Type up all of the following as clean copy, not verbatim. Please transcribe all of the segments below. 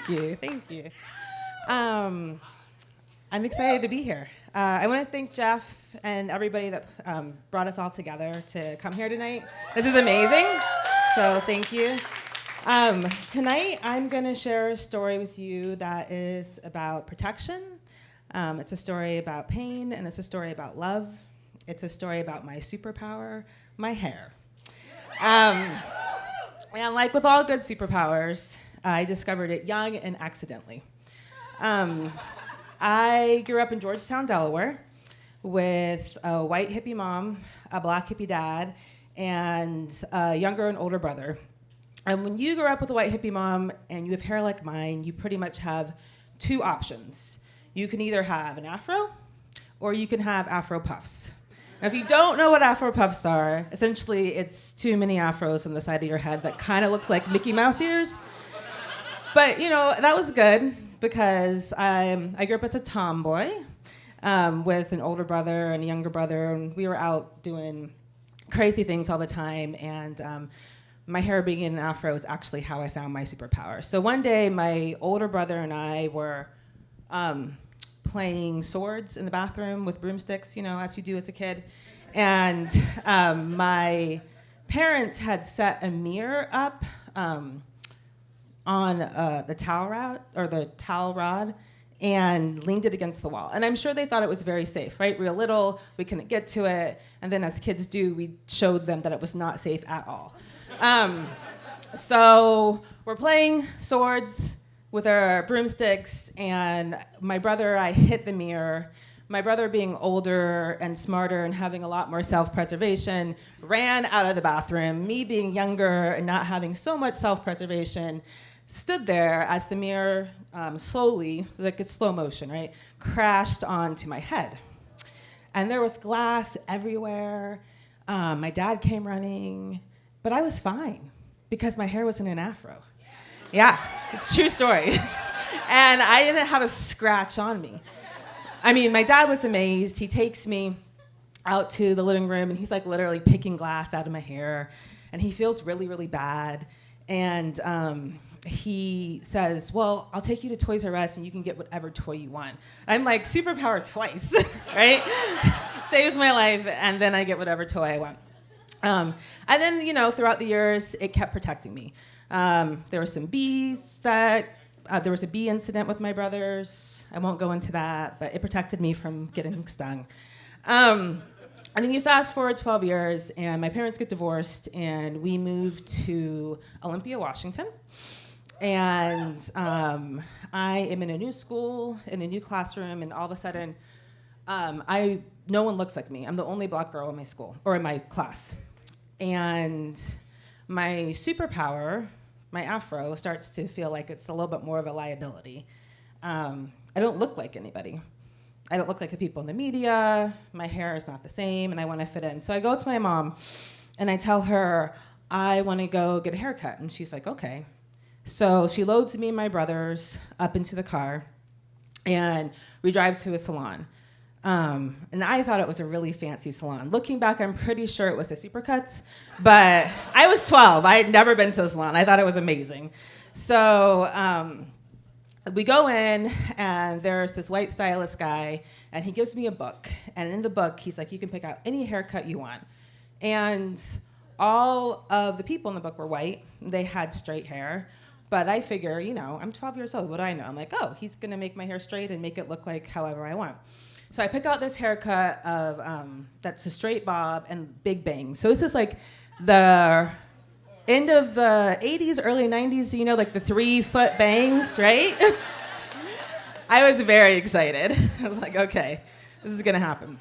Thank you. I'm excited to be here. I want to thank Jeff and everybody that brought us all together to come here tonight. This is amazing, so thank you. Tonight, I'm going to share a story with you that is about protection. It's a story about pain, and it's a story about love. It's a story about my superpower, my hair. And like with all good superpowers, I discovered it young and accidentally. I grew up in Georgetown, Delaware, with a white hippie mom, a black hippie dad, and a younger and older brother. And when you grow up with a white hippie mom and you have hair like mine, you pretty much have two options. You can either have an afro or you can have afro puffs. Now, if you don't know what afro puffs are, essentially it's too many afros on the side of your head that kind of looks like Mickey Mouse ears. But, you know, that was good because I grew up as a tomboy with an older brother and a younger brother, and we were out doing crazy things all the time, and my hair being in an afro is actually how I found my superpower. So one day, my older brother and I were playing swords in the bathroom with broomsticks, you know, as you do as a kid. And my parents had set a mirror up on the towel rod and leaned it against the wall. And I'm sure they thought it was very safe, right? We were little, we couldn't get to it. And then as kids do, we showed them that it was not safe at all. So we're playing swords with our broomsticks, and my brother, I hit the mirror. My brother, being older and smarter and having a lot more self-preservation, ran out of the bathroom. Me, being younger and not having so much self-preservation, stood there as the mirror slowly, like it's slow motion, right, crashed onto my head. And there was glass everywhere. My dad came running, but I was fine because my hair was in an afro. Yeah, it's a true story. And I didn't have a scratch on me. I mean, my dad was amazed. He takes me out to the living room, and he's like literally picking glass out of my hair, and he feels really, really bad. And he says, well, I'll take you to Toys R Us, and you can get whatever toy you want. I'm like, superpower twice, right? Saves my life, and then I get whatever toy I want. And then, you know, throughout the years, it kept protecting me. There were some bees that, there was a bee incident with my brothers. I won't go into that, but it protected me from getting stung. And then you fast forward 12 years, and my parents get divorced, and we moved to Olympia, Washington. And I am in a new school, in a new classroom, and all of a sudden, no one looks like me. I'm the only black girl in my school, or in my class. And my superpower, my afro, starts to feel like it's a little bit more of a liability. I don't look like anybody. I don't look like the people in the media. My hair is not the same, and I want to fit in. So I go to my mom, and I tell her, I want to go get a haircut. And she's like, okay. So she loads me and my brothers up into the car, and we drive to a salon. And I thought it was a really fancy salon. Looking back, I'm pretty sure it was a Supercuts, but I was 12. I had never been to a salon. I thought it was amazing. So we go in, and there's this white stylist guy, and he gives me a book. And in the book, he's like, you can pick out any haircut you want. And all of the people in the book were white. They had straight hair. But I figure, you know, I'm 12 years old. What do I know? I'm like, oh, he's going to make my hair straight and make it look like however I want. So I pick out this haircut of that's a straight bob and big bangs. So this is like the end of the 80s, early 90s, you know, like the 3-foot bangs, right? I was very excited. I was like, okay, this is going to happen.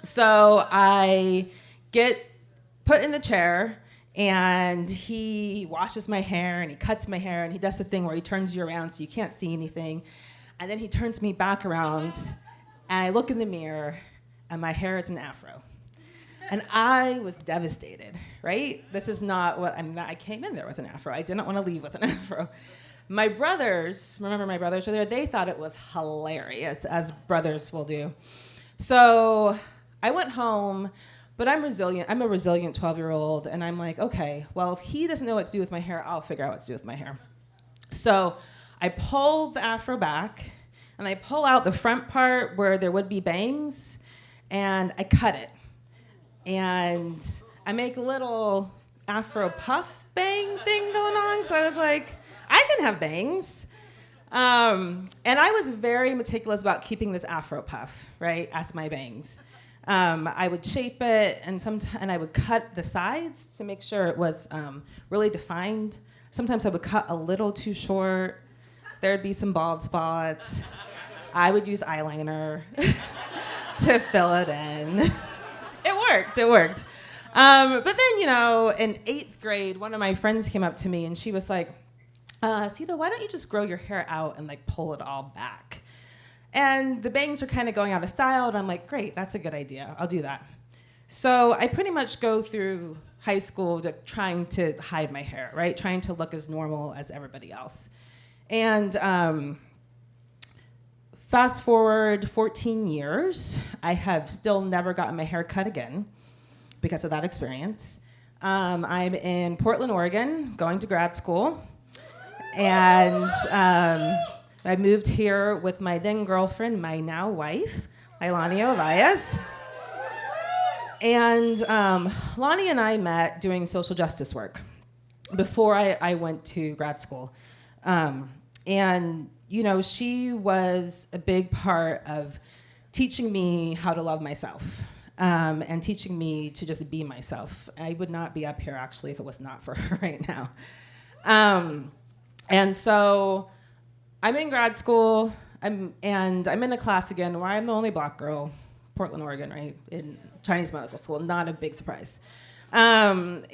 So I get put in the chair, and he washes my hair, and he cuts my hair, and he does the thing where he turns you around so you can't see anything. And then he turns me back around, and I look in the mirror, and my hair is an afro. And I was devastated, right? This is not what I came in there with an afro. I didn't want to leave with an afro. My brothers, remember my brothers were there, they thought it was hilarious, as brothers will do. So I went home, but I'm resilient. I'm a resilient 12-year-old, and I'm like, okay, well, if he doesn't know what to do with my hair, I'll figure out what to do with my hair. So I pull the afro back, and I pull out the front part where there would be bangs, and I cut it. And I make a little afro puff bang thing going on, so I was like, I can have bangs. And I was very meticulous about keeping this afro puff, right, as my bangs. I would shape it, and I would cut the sides to make sure it was really defined. Sometimes I would cut a little too short. There'd be some bald spots. I would use eyeliner to fill it in. It worked. But then, in 8th grade, one of my friends came up to me, and she was like, Sita, why don't you just grow your hair out and pull it all back? And the bangs are kind of going out of style, and I'm like, great, that's a good idea. I'll do that. So I pretty much go through high school trying to hide my hair, right? Trying to look as normal as everybody else. And fast forward 14 years, I have still never gotten my hair cut again because of that experience. I'm in Portland, Oregon, going to grad school. And I moved here with my then girlfriend, my now wife, Ilani Ovias. And Lonnie and I met doing social justice work before I went to grad school. And, she was a big part of teaching me how to love myself and teaching me to just be myself. I would not be up here, actually, if it was not for her right now. And so I'm in grad school, and I'm in a class again where I'm the only black girl, Portland, Oregon, right, in Chinese medical school. Not a big surprise. But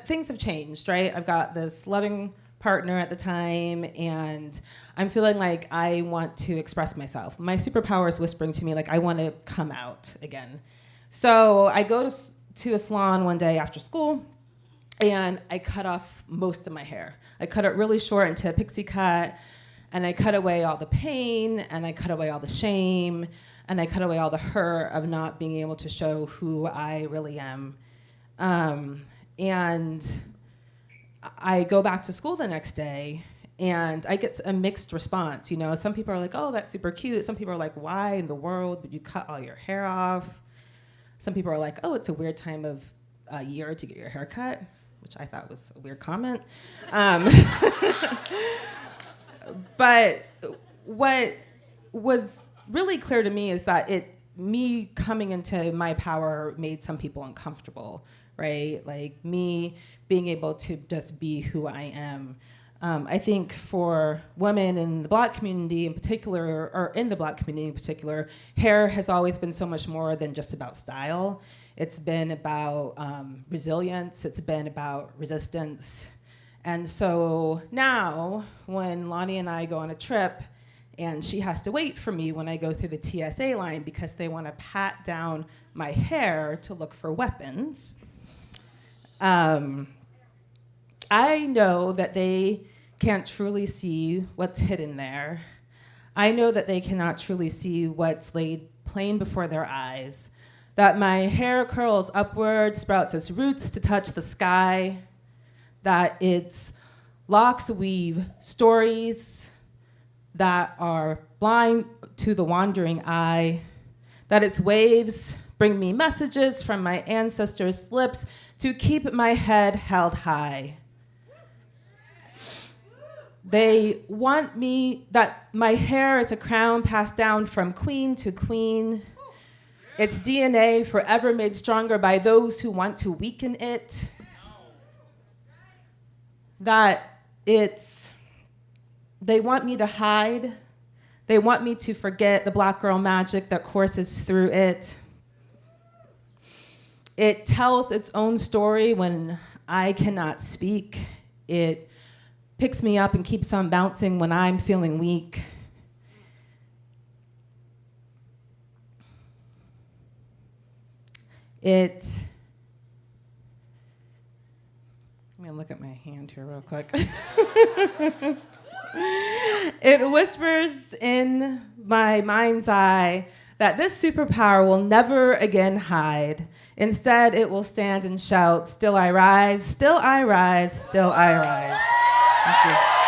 things have changed, right? I've got this loving partner at the time, and I'm feeling like I want to express myself. My superpower is whispering to me, I want to come out again. So I go to a salon one day after school, and I cut off most of my hair. I cut it really short into a pixie cut, and I cut away all the pain, and I cut away all the shame, and I cut away all the hurt of not being able to show who I really am. And I go back to school the next day, and I get a mixed response. Some people are like, oh, that's super cute. Some people are like, why in the world would you cut all your hair off? Some people are like, oh, it's a weird time of year to get your hair cut, which I thought was a weird comment. But what was really clear to me is that me coming into my power made some people uncomfortable, right? Me being able to just be who I am. I think for women in the Black community in particular, or in the Black community in particular, hair has always been so much more than just about style. It's been about resilience. It's been about resistance. And so now, when Lonnie and I go on a trip, and she has to wait for me when I go through the TSA line because they want to pat down my hair to look for weapons, I know that they can't truly see what's hidden there. I know that they cannot truly see what's laid plain before their eyes, that my hair curls upward, sprouts its roots to touch the sky, that its locks weave stories that are blind to the wandering eye, that its waves bring me messages from my ancestors' lips to keep my head held high. They want me, that my hair is a crown passed down from queen to queen. Its DNA forever made stronger by those who want to weaken it. That they want me to hide. They want me to forget the Black girl magic that courses through it. It tells its own story when I cannot speak. It picks me up and keeps on bouncing when I'm feeling weak. I'm gonna look at my hand here real quick. It whispers in my mind's eye that this superpower will never again hide. Instead, it will stand and shout, "Still I rise, still I rise, still I rise." Thank you.